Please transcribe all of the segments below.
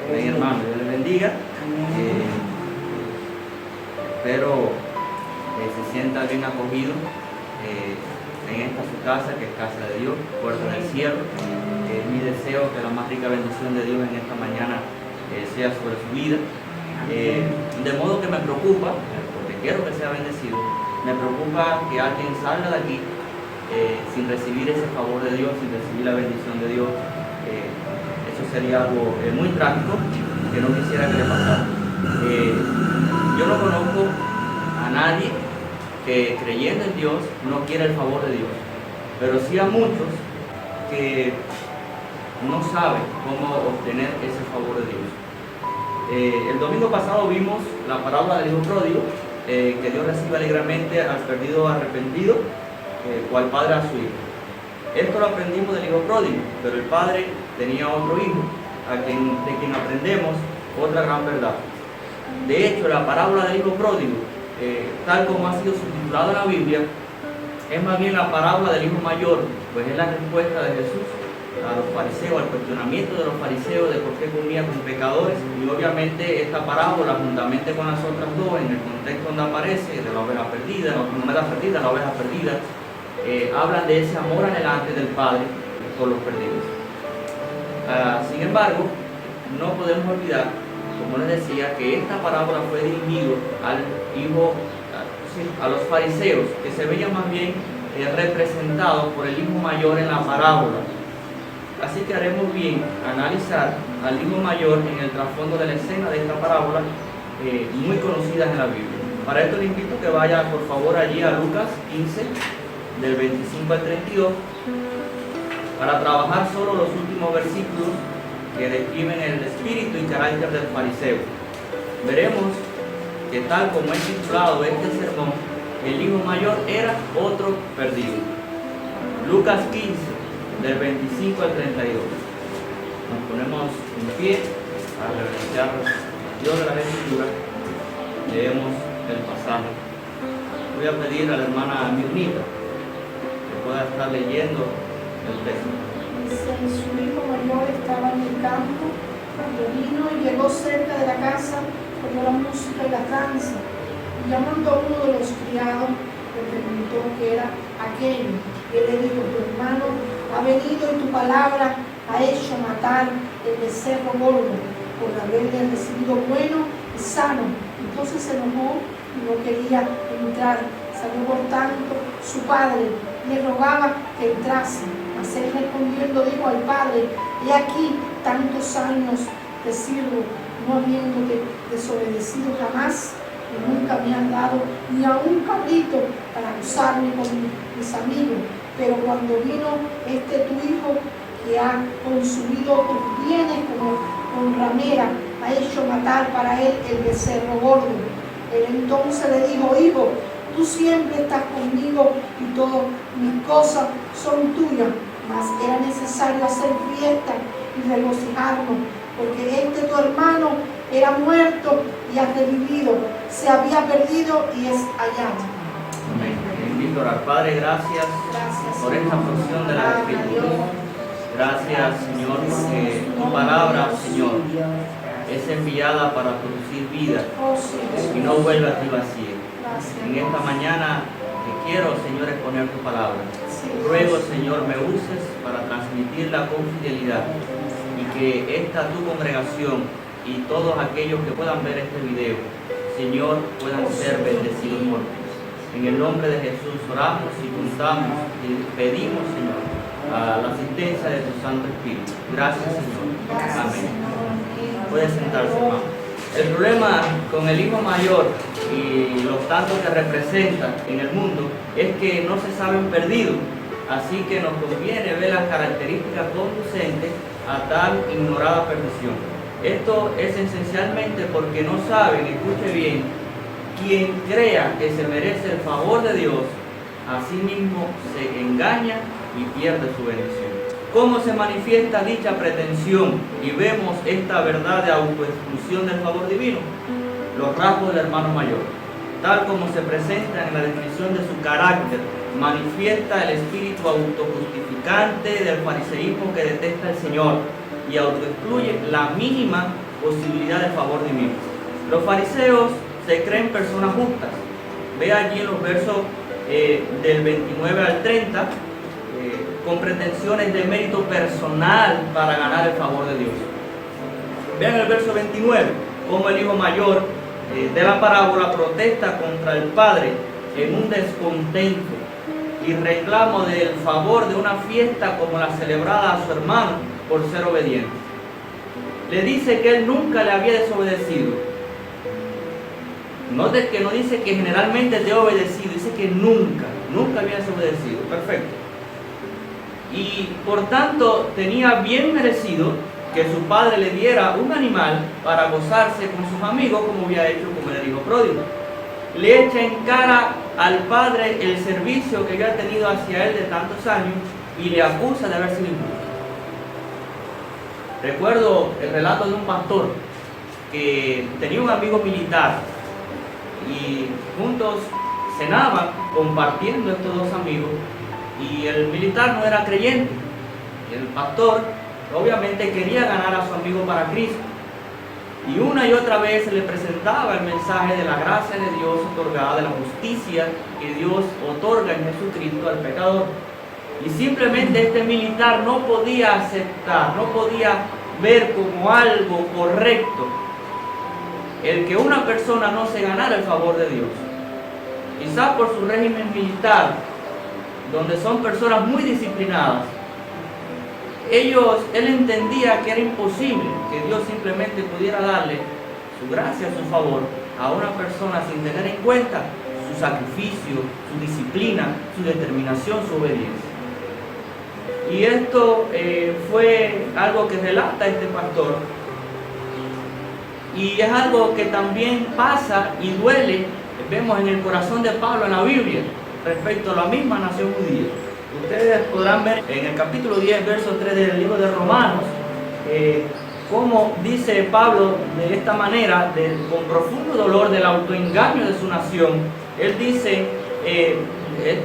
Amén, hermano, Dios les bendiga. Espero que se sienta bien acogido en esta su casa, que es casa de Dios, puerta del cielo. Es mi deseo que la más rica bendición de Dios en esta mañana sea sobre su vida. De modo que me preocupa, porque quiero que sea bendecido, me preocupa que alguien salga de aquí sin recibir ese favor de Dios, sin recibir la bendición de Dios. Eso sería algo muy trágico que no quisiera que le pasara. Yo no conozco a nadie que creyendo en Dios no quiera el favor de Dios, pero sí a muchos que no saben cómo obtener ese favor de Dios. El domingo pasado vimos la parábola del hijo pródigo, que Dios recibe alegremente al perdido arrepentido, cual padre a su hijo. Esto lo aprendimos del hijo pródigo, pero el padre tenía otro hijo, de quien aprendemos otra gran verdad. De hecho, la parábola del hijo pródigo, tal como ha sido subtitulada en la Biblia, es más bien la parábola del hijo mayor, pues es la respuesta de Jesús a los fariseos, al cuestionamiento de los fariseos de por qué comía con pecadores. Y obviamente esta parábola, juntamente con las otras dos, en el contexto donde aparece, de la oveja perdida, la oveja perdida, hablan de ese amor anhelante del Padre por los perdidos. Sin embargo, no podemos olvidar, como les decía, que esta parábola fue dirigida a los fariseos, que se veían más bien representados por el hijo mayor en la parábola. Así que haremos bien analizar al hijo mayor en el trasfondo de la escena de esta parábola, muy conocidas en la Biblia. Para esto le invito a que vaya por favor allí a Lucas 15, del 25 al 32, para trabajar solo los últimos versículos que describen el espíritu y carácter del fariseo. Veremos que tal como es titulado este sermón, el hijo mayor era otro perdido. Lucas 15, del 25 al 32. Nos ponemos en pie a reverenciar a Dios de la Escritura. Leemos el pasaje. Voy a pedir a la hermana Mirnita que pueda estar leyendo el texto. Su hijo mayor estaba en el campo cuando vino y llegó cerca de la casa, oyó la música y la danza, y llamando a uno de los criados, le preguntó qué era aquello. Y él le dijo: tu hermano ha venido y tu palabra ha hecho matar el becerro gordo por haberle recibido bueno y sano. Entonces se enojó y no quería entrar. Salió por tanto su padre, le rogaba que entrase. Mas él respondiendo dijo al padre: he aquí tantos años te sirvo, no habiéndote desobedecido jamás, y nunca me has dado ni a un cabrito para usarme con mis amigos. Pero cuando vino tu hijo, que ha consumido tus bienes como con ramera, ha hecho matar para él el becerro gordo. Él entonces le dijo: hijo, tú siempre estás conmigo y todas mis cosas son tuyas, mas era necesario hacer fiesta y regocijarnos, porque tu hermano era muerto y ha revivido, se había perdido y es hallado. Amén. Invito a orar. Padre, gracias por esta porción de la Escritura. Gracias, Señor, porque tu palabra, Señor, es enviada para producir vida y no vuelve a ti vacía. En esta mañana te quiero, Señor, exponer tu palabra. Ruego, Señor, me uses para transmitirla con fidelidad, y que esta tu congregación y todos aquellos que puedan ver este video, Señor, puedan ser bendecidos por ti. En el nombre de Jesús oramos y contamos y pedimos, Señor, a la asistencia de tu Santo Espíritu. Gracias, Señor. Amén. Puede sentarse, hermano. El problema con el hijo mayor y los tantos que representa en el mundo es que no se saben perdidos. Así que nos conviene ver las características conducentes a tal ignorada perdición. Esto es esencialmente porque no saben, escuche bien, quien crea que se merece el favor de Dios, a sí mismo se engaña y pierde su bendición. ¿Cómo se manifiesta dicha pretensión y vemos esta verdad de autoexclusión del favor divino? Los rasgos del hermano mayor, tal como se presenta en la descripción de su carácter, manifiesta el espíritu autojustificante del fariseísmo que detesta al Señor y autoexcluye la mínima posibilidad de favor divino. Los fariseos se creen personas justas. Ve allí en los versos del 29 al 30, con pretensiones de mérito personal para ganar el favor de Dios. Vean el verso 29, como el hijo mayor de la parábola protesta contra el padre en un descontento y reclamo del favor de una fiesta como la celebrada a su hermano por ser obediente. Le dice que él nunca le había desobedecido. Note que no dice que generalmente te he obedecido, dice que nunca había desobedecido. Perfecto. Y por tanto tenía bien merecido que su padre le diera un animal para gozarse con sus amigos, como había hecho con el hijo pródigo. Le echa en cara al padre el servicio que había tenido hacia él de tantos años y le acusa de haber sido injusto. Recuerdo el relato de un pastor que tenía un amigo militar y juntos cenaban compartiendo estos dos amigos, y el militar no era creyente. El pastor obviamente quería ganar a su amigo para Cristo, y una y otra vez se le presentaba el mensaje de la gracia de Dios otorgada, de la justicia que Dios otorga en Jesucristo al pecador. Y simplemente este militar no podía aceptar, no podía ver como algo correcto el que una persona no se ganara el favor de Dios. Quizás por su régimen militar, donde son personas muy disciplinadas, él entendía que era imposible que Dios simplemente pudiera darle su gracia, su favor a una persona sin tener en cuenta su sacrificio, su disciplina, su determinación, su obediencia. Y esto fue algo que relata este pastor, y es algo que también pasa y duele, vemos en el corazón de Pablo en la Biblia, respecto a la misma nación judía. Ustedes podrán ver en el capítulo 10, verso 3 del libro de Romanos, cómo dice Pablo de esta manera, con profundo dolor del autoengaño de su nación. Él dice,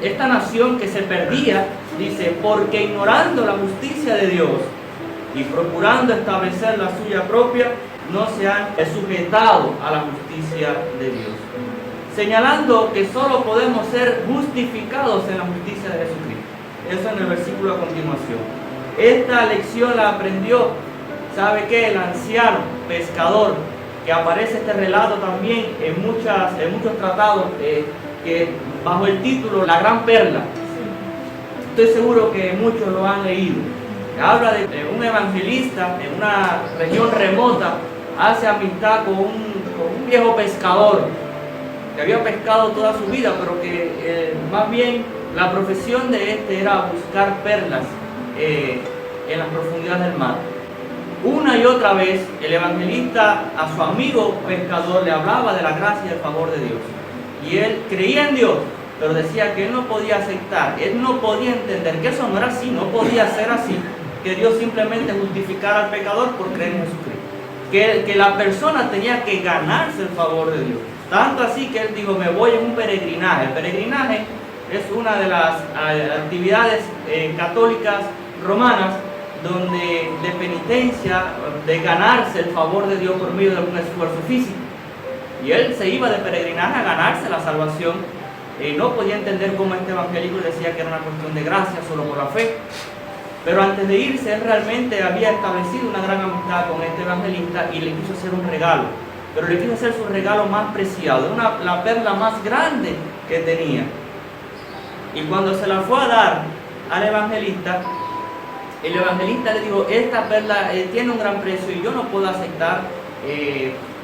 esta nación que se perdía, dice, porque ignorando la justicia de Dios y procurando establecer la suya propia, no se han sujetado a la justicia de Dios, señalando que solo podemos ser justificados en la justicia de Jesucristo. Eso en el versículo a continuación. Esta lección la aprendió, ¿sabe qué? El anciano pescador, que aparece este relato también en muchos tratados, que bajo el título La Gran Perla. Estoy seguro que muchos lo han leído. Habla de un evangelista en una región remota, hace amistad con un viejo pescador que había pescado toda su vida, pero que más bien la profesión de este era buscar perlas en las profundidades del mar. Una y otra vez el evangelista a su amigo pescador le hablaba de la gracia y el favor de Dios, y él creía en Dios, pero decía que él no podía aceptar, él no podía entender que eso no era así, no podía ser así, que Dios simplemente justificara al pecador por creer en Jesucristo, que la persona tenía que ganarse el favor de Dios. Tanto así que él dijo, me voy en un peregrinaje. El peregrinaje es una de las actividades católicas romanas, donde de penitencia, de ganarse el favor de Dios por medio de algún esfuerzo físico. Y él se iba de peregrinaje a ganarse la salvación. No podía entender cómo este evangélico decía que era una cuestión de gracia solo por la fe. Pero antes de irse, él realmente había establecido una gran amistad con este evangelista y le quiso hacer un regalo. Pero le quiso hacer su regalo más preciado, la perla más grande que tenía. Y cuando se la fue a dar al evangelista, el evangelista le dijo, esta perla tiene un gran precio y yo no puedo aceptar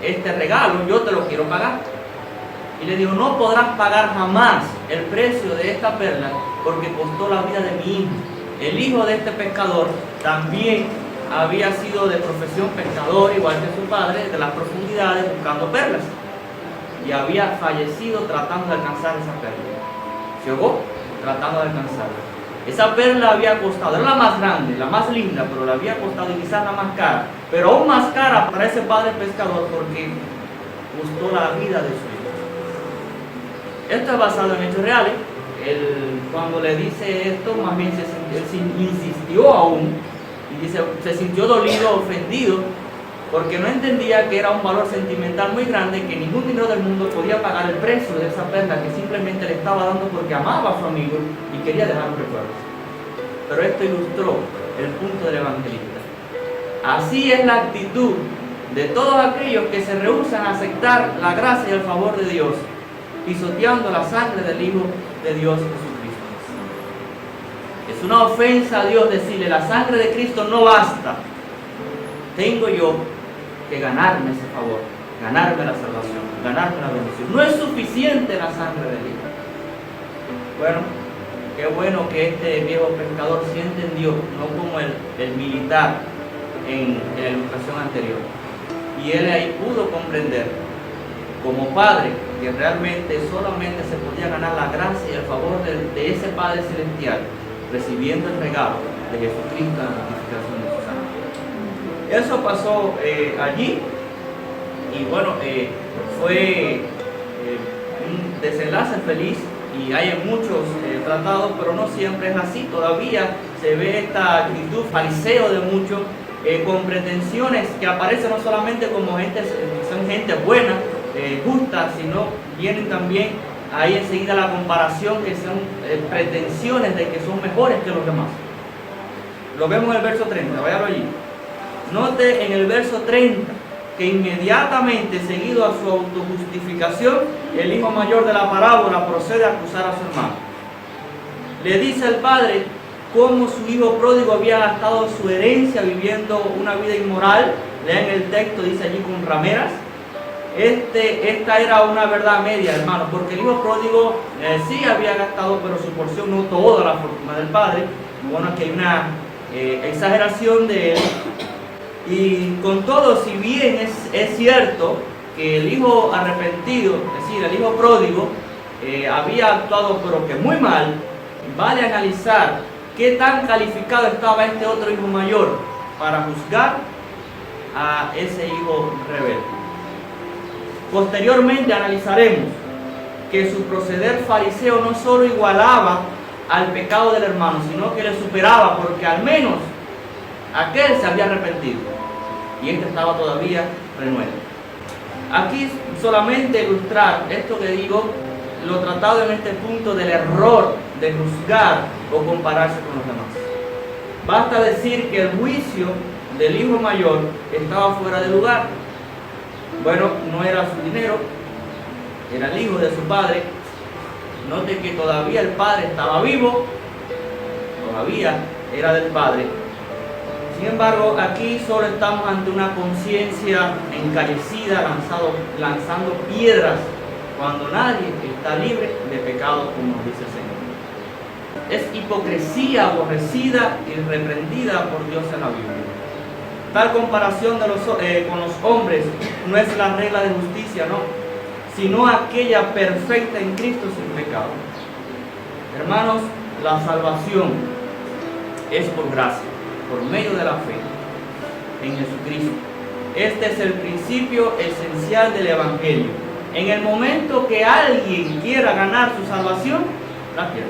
este regalo, yo te lo quiero pagar. Y le dijo, no podrás pagar jamás el precio de esta perla porque costó la vida de mi hijo. El hijo de este pescador también había sido de profesión pescador, igual que su padre, de las profundidades buscando perlas. Y había fallecido tratando de alcanzar esa perla. Se ahogó tratando de alcanzarla. Esa perla había costado, era la más grande, la más linda, pero la había costado y quizás la más cara. Pero aún más cara para ese padre pescador porque costó la vida de su hijo. Esto es basado en hechos reales. Cuando le dice esto, más bien él insistió aún y dice, se sintió dolido, ofendido, porque no entendía que era un valor sentimental muy grande, que ningún dinero del mundo podía pagar el precio de esa perla que simplemente le estaba dando porque amaba a su amigo y quería dejar un recuerdo. Pero esto ilustró el punto del evangelista. Así es la actitud de todos aquellos que se rehúsan a aceptar la gracia y el favor de Dios, pisoteando la sangre del Hijo de Dios Jesucristo. Es una ofensa a Dios decirle: la sangre de Cristo no basta, tengo yo que ganarme ese favor, ganarme la salvación, ganarme la bendición. No es suficiente la sangre del Hijo. Bueno, qué bueno que este viejo pescador sí entendió, no como el militar en la ilustración anterior. Y él ahí pudo comprender, como padre, que realmente solamente se podía ganar la gracia y el favor de ese Padre Celestial, recibiendo el regalo de Jesucristo, la santificación de su sangre. Eso pasó allí, y bueno, fue un desenlace feliz, y hay en muchos tratados, pero no siempre es así. Todavía se ve esta actitud fariseo de muchos, con pretensiones que aparecen no solamente como gente, son gente buena, justa, sino vienen también ahí enseguida la comparación, que son pretensiones de que son mejores que los demás. Lo vemos en el verso 30, váyalo allí. Note en el verso 30 que inmediatamente, seguido a su autojustificación, el hijo mayor de la parábola procede a acusar a su hermano. Le dice al padre cómo su hijo pródigo había gastado su herencia viviendo una vida inmoral. Lean el texto, dice allí con rameras. Esta era una verdad media, hermano, porque el hijo pródigo sí había gastado, pero su porción no toda la fortuna del padre. Bueno, aquí hay una exageración de él. Y con todo, si bien es cierto que el hijo arrepentido, es decir, el hijo pródigo, había actuado pero que muy mal, vale analizar qué tan calificado estaba este otro hijo mayor para juzgar a ese hijo rebelde. Posteriormente analizaremos que su proceder fariseo no solo igualaba al pecado del hermano, sino que le superaba, porque al menos aquel se había arrepentido y este estaba todavía renuente. Aquí solamente ilustrar esto que digo, lo tratado en este punto del error de juzgar o compararse con los demás. Basta decir que el juicio del hijo mayor estaba fuera de lugar. Bueno, no era su dinero, era el hijo de su padre. Note que todavía el padre estaba vivo, todavía era del padre. Sin embargo, aquí solo estamos ante una conciencia encallecida, lanzando piedras, cuando nadie está libre de pecado, como nos dice el Señor. Es hipocresía aborrecida y reprendida por Dios en la Biblia. Tal comparación con los hombres no es la regla de justicia, no, sino aquella perfecta en Cristo sin pecado. Hermanos, la salvación es por gracia, por medio de la fe en Jesucristo. Este es el principio esencial del Evangelio. En el momento que alguien quiera ganar su salvación, la pierde.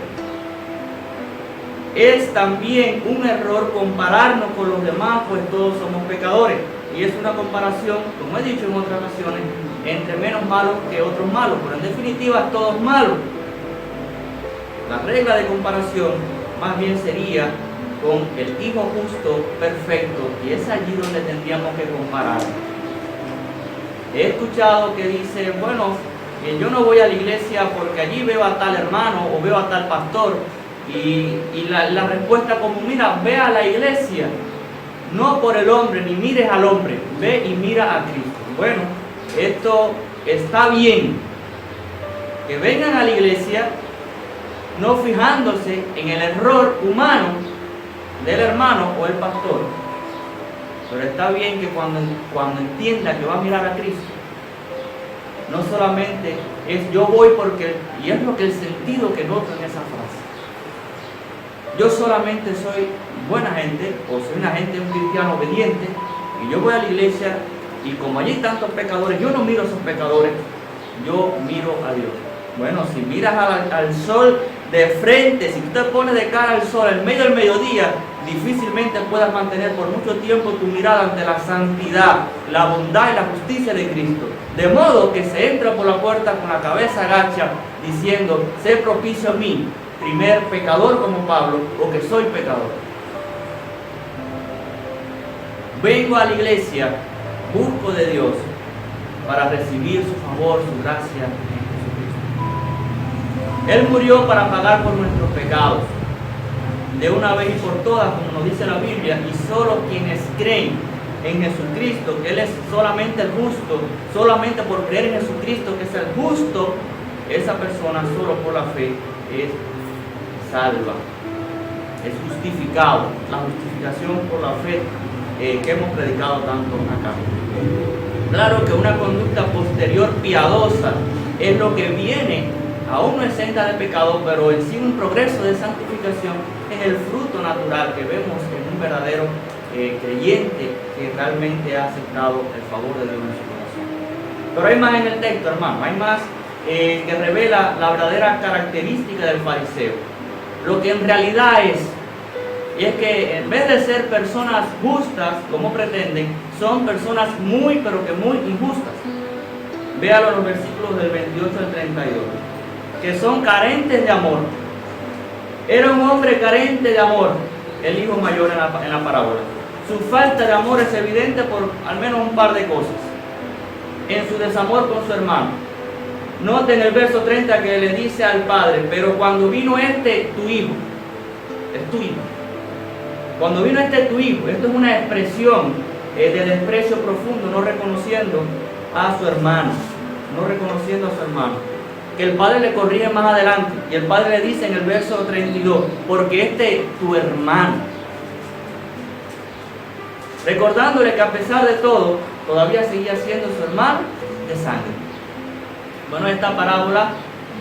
Es también un error compararnos con los demás, pues todos somos pecadores. Y es una comparación, como he dicho en otras ocasiones, entre menos malos que otros malos, pero en definitiva todos malos. La regla de comparación más bien sería con el Hijo justo, perfecto, y es allí donde tendríamos que comparar. He escuchado que dice, bueno, yo no voy a la iglesia porque allí veo a tal hermano o veo a tal pastor, y la respuesta como, mira, ve a la iglesia, no por el hombre, ni mires al hombre, ve y mira a Cristo. Bueno, esto está bien, que vengan a la iglesia no fijándose en el error humano del hermano o el pastor, pero está bien que cuando entienda que va a mirar a Cristo, no solamente es yo voy porque, y es lo que el sentido que noto en esa frase, yo solamente soy buena gente o soy una gente, un cristiano obediente, y yo voy a la iglesia y como allí hay tantos pecadores, yo no miro a esos pecadores, yo miro a Dios. Bueno, si miras al sol de frente, si tú te pones de cara al sol en medio del mediodía, difícilmente puedas mantener por mucho tiempo tu mirada ante la santidad, la bondad y la justicia de Cristo. De modo que se entra por la puerta con la cabeza agacha, diciendo: sé propicio a mí, primer pecador como Pablo, o que soy pecador. Vengo a la iglesia, busco de Dios para recibir su favor, su gracia en Jesucristo. Él murió para pagar por nuestros pecados, de una vez y por todas, como nos dice la Biblia, y solo quienes creen en Jesucristo, que Él es solamente el justo, solamente por creer en Jesucristo, que es el justo, esa persona solo por la fe es salva, es justificado. La justificación por la fe que hemos predicado tanto acá. Claro que una conducta posterior piadosa es lo que viene, aún no exenta de pecado, pero en sí un progreso de santificación es el fruto natural que vemos en un verdadero creyente que realmente ha aceptado el favor de Dios en su corazón. Pero hay más en el texto, hermano, hay más que revela la verdadera característica del fariseo. Lo que en realidad es que en vez de ser personas justas, como pretenden, son personas muy, pero que muy injustas. Véalo en los versículos del 28 al 32, que son carentes de amor. Era un hombre carente de amor, el hijo mayor en la parábola. Su falta de amor es evidente por al menos un par de cosas. En su desamor con su hermano. Noten el verso 30 que le dice al padre: pero cuando vino tu hijo, es tu hijo. Cuando vino tu hijo, esto es una expresión de desprecio profundo, no reconociendo a su hermano, que el padre le corrige más adelante, y el padre le dice en el verso 32, porque tu hermano, recordándole que a pesar de todo, todavía seguía siendo su hermano de sangre. Bueno, esta parábola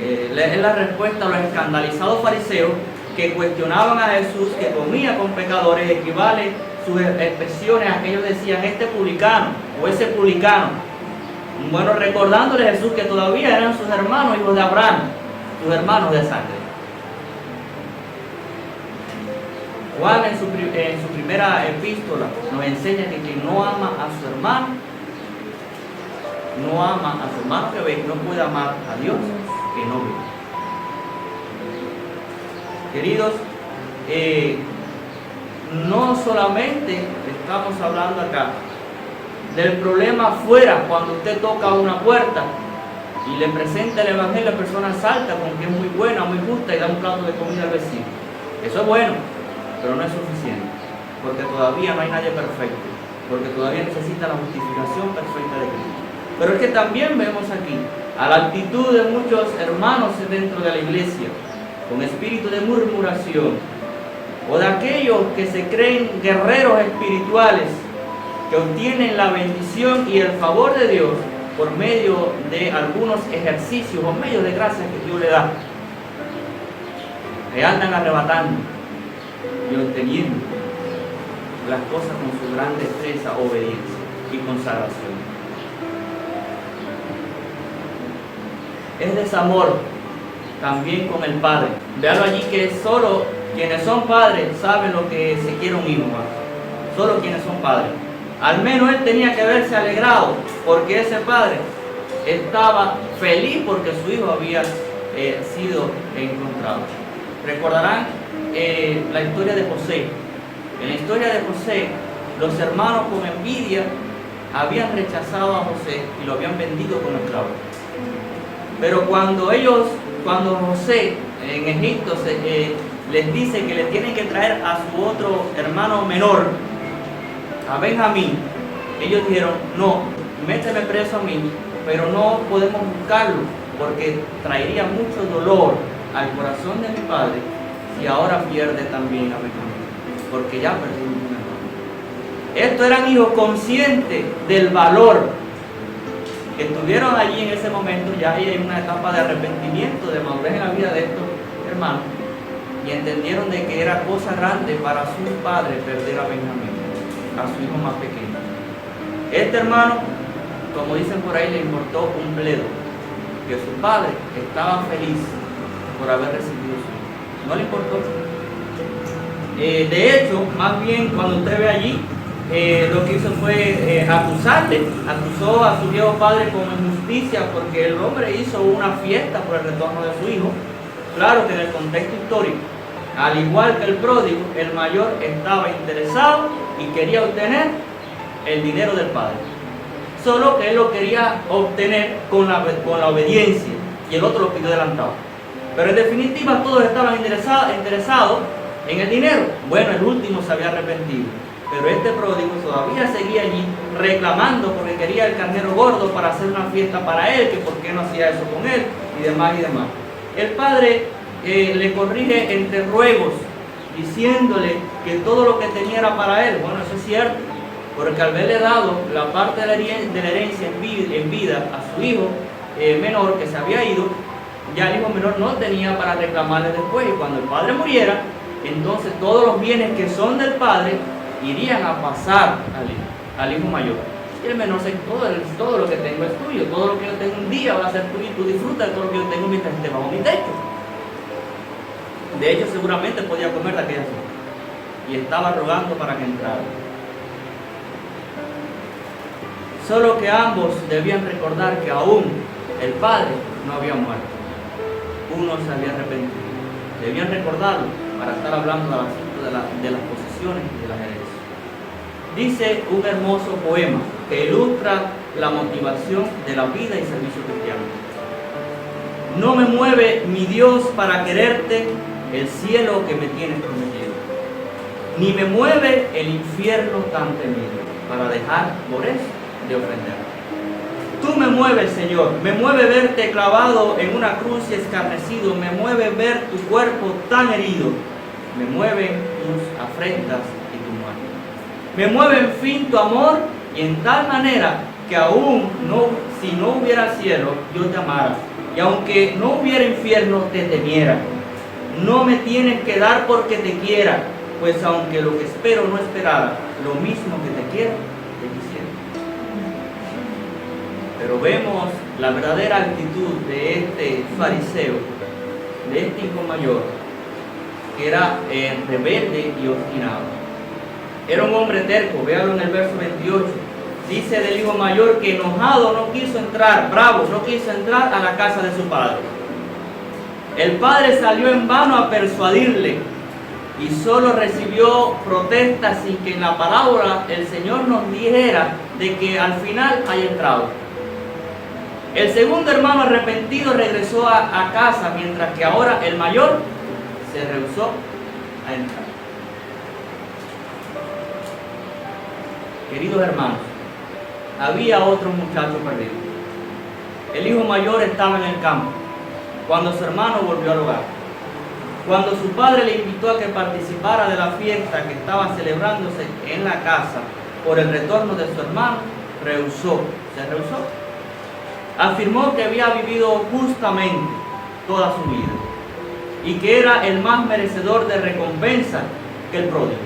es la respuesta a los escandalizados fariseos que cuestionaban a Jesús, que comía con pecadores. Equivale sus expresiones a que ellos decían: este publicano o ese publicano. Bueno, recordándole a Jesús que todavía eran sus hermanos, hijos de Abraham, sus hermanos de sangre. Juan en su primera epístola nos enseña que quien no ama a su hermano, que ve, no puede amar a Dios que no ve. Queridos, no solamente estamos hablando acá del problema afuera, cuando usted toca una puerta y le presenta el evangelio, la persona salta con que es muy buena, muy justa y da un plato de comida al vecino. Eso es bueno, pero no es suficiente, porque todavía no hay nadie perfecto, porque todavía necesita la justificación perfecta de Cristo. Pero es que también vemos aquí a la actitud de muchos hermanos dentro de la iglesia, con espíritu de murmuración, o de aquellos que se creen guerreros espirituales, que obtienen la bendición y el favor de Dios por medio de algunos ejercicios o medios de gracia que Dios le da, que andan arrebatando y obteniendo las cosas con su gran destreza, obediencia y consagración. Es desamor también con el padre. Veanlo allí, que solo quienes son padres saben lo que se quiere un hijo, solo quienes son padres. Al menos él tenía que haberse alegrado porque ese padre estaba feliz porque su hijo había sido encontrado. Recordarán la historia de José. En la historia de José, los hermanos con envidia habían rechazado a José y lo habían vendido como esclavo. Pero cuando José en Egipto les dice que le tienen que traer a su otro hermano menor, a Benjamín, ellos dijeron: no, méteme preso a mí, pero no podemos buscarlo porque traería mucho dolor al corazón de mi padre si ahora pierde también a Benjamín, porque ya perdió un hermano. Estos eran hijos conscientes del valor que estuvieron allí en ese momento. Ya hay una etapa de arrepentimiento, de madurez en la vida de estos hermanos, y entendieron de que era cosa grande para su padre perder a Benjamín, a su hijo más pequeño. Este hermano, como dicen por ahí, le importó un bledo que su padre estaba feliz por haber recibido su hijo. no le importó. De hecho, más bien cuando usted ve allí, lo que hizo fue acusarle, acusó a su viejo padre con injusticia porque el hombre hizo una fiesta por el retorno de su hijo. Claro que en el contexto histórico, al igual que el pródigo, el mayor estaba interesado y quería obtener el dinero del padre. Solo que él lo quería obtener con la obediencia y el otro lo pidió adelantado. Pero en definitiva todos estaban interesados en el dinero. Bueno, el último se había arrepentido, pero este pródigo todavía seguía allí reclamando porque quería el carnero gordo para hacer una fiesta para él, que por qué no hacía eso con él y demás y demás. El padre le corrige entre ruegos, diciéndole que todo lo que tenía era para él. Bueno, eso es cierto, porque al haberle dado la parte de la herencia en vida a su hijo menor que se había ido, ya el hijo menor no tenía para reclamarle después, y cuando el padre muriera, entonces todos los bienes que son del padre irían a pasar al hijo mayor. Y el menor se todo lo que tengo es tuyo, todo lo que yo tengo un día va a ser tuyo, y tú disfrutas de todo lo que yo tengo mientras esté bajo mi techo. De hecho, seguramente podía comer de aquella forma, y estaba rogando para que entrara. Solo que ambos debían recordar que aún el padre no había muerto. Uno se había arrepentido. Debían recordarlo para estar hablando del asunto de las posesiones y de las herencias. Dice un hermoso poema que ilustra la motivación de la vida y servicio cristiano. No me mueve, mi Dios, para quererte el cielo que me tienes prometido, ni me mueve el infierno tan temido para dejar por eso de ofender. Tú me mueves, Señor, me mueve verte clavado en una cruz y escarnecido, me mueve ver tu cuerpo tan herido, me mueven tus afrentas y tu muerte. Me mueve, en fin, tu amor, y en tal manera que aún si no hubiera cielo, yo te amara, y aunque no hubiera infierno, te temiera. No me tienes que dar porque te quiera, pues aunque lo que espero no esperara, lo mismo que te quiero, te quisiera. Pero vemos la verdadera actitud de este fariseo, de este hijo mayor, que era rebelde y obstinado. Era un hombre terco, véalo en el verso 28. Dice del hijo mayor que enojado no quiso entrar, bravo, no quiso entrar a la casa de su padre. El padre salió en vano a persuadirle y solo recibió protestas sin que en la parábola el Señor nos dijera de que al final haya entrado. El segundo hermano arrepentido regresó a casa, mientras que ahora el mayor se rehusó a entrar. Queridos hermanos, había otro muchacho perdido. El hijo mayor estaba en el campo cuando su hermano volvió al hogar. Cuando su padre le invitó a que participara de la fiesta que estaba celebrándose en la casa por el retorno de su hermano, se rehusó. Afirmó que había vivido justamente toda su vida y que era el más merecedor de recompensa que el pródigo.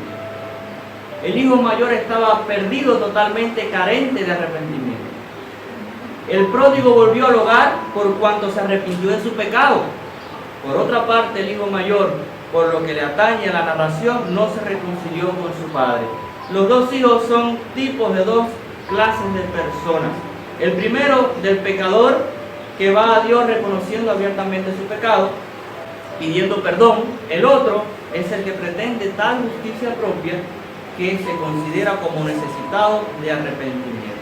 El hijo mayor estaba perdido, totalmente carente de arrepentimiento. El pródigo volvió al hogar por cuanto se arrepintió de su pecado. Por otra parte, el hijo mayor, por lo que le atañe a la narración, no se reconcilió con su padre. Los dos hijos son tipos de dos clases de personas. El primero, del pecador, que va a Dios reconociendo abiertamente su pecado, pidiendo perdón. El otro es el que pretende tal justicia propia que se considera como necesitado de arrepentimiento.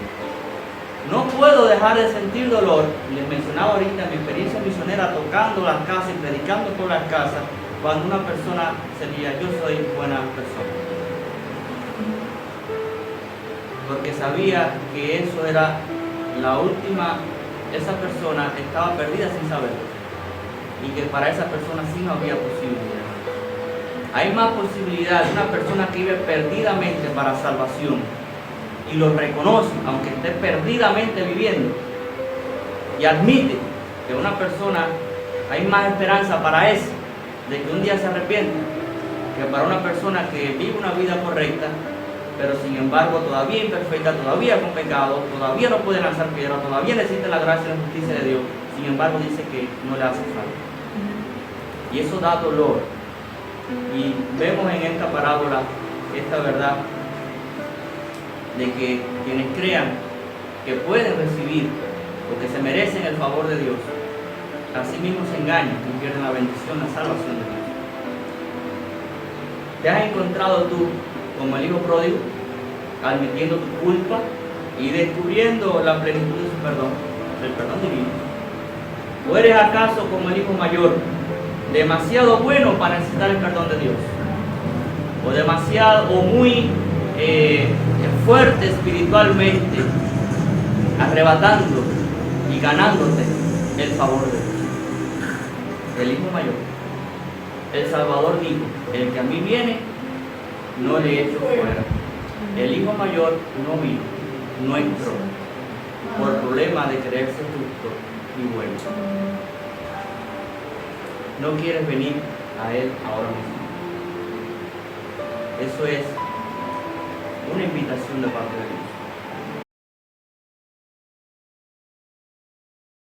No puedo dejar de sentir dolor, les mencionaba ahorita mi experiencia misionera tocando las casas y predicando por las casas, cuando una persona sería, yo soy buena persona. Porque sabía que eso era la última, esa persona estaba perdida sin saberlo. Y que para esa persona sí no había posibilidad. Hay más posibilidad de una persona que vive perdidamente para salvación y lo reconoce, aunque esté perdidamente viviendo, y admite que una persona, hay más esperanza para ese, de que un día se arrepienta, que para una persona que vive una vida correcta, pero sin embargo todavía imperfecta, todavía con pecado, todavía no puede lanzar piedra, todavía necesita la gracia y la justicia de Dios, sin embargo dice que no le hace falta. Y eso da dolor, Y vemos en esta parábola esta verdad de que quienes crean que pueden recibir o que se merecen el favor de Dios, así mismo se engañan y pierden la bendición, la salvación de Dios. ¿Te has encontrado tú como el hijo pródigo, admitiendo tu culpa y descubriendo la plenitud de su perdón, del perdón divino? ¿O eres acaso como el hijo mayor, demasiado bueno para necesitar el perdón de Dios? ¿O demasiado o muy fuerte espiritualmente, arrebatando y ganándote el favor de Dios? El hijo mayor, el Salvador dijo: el que a mí viene, no le echo fuera. El hijo mayor no vino, no entró, por problema de creerse justo y bueno. No quieres venir a Él ahora mismo. Eso es una invitación de parte de Dios.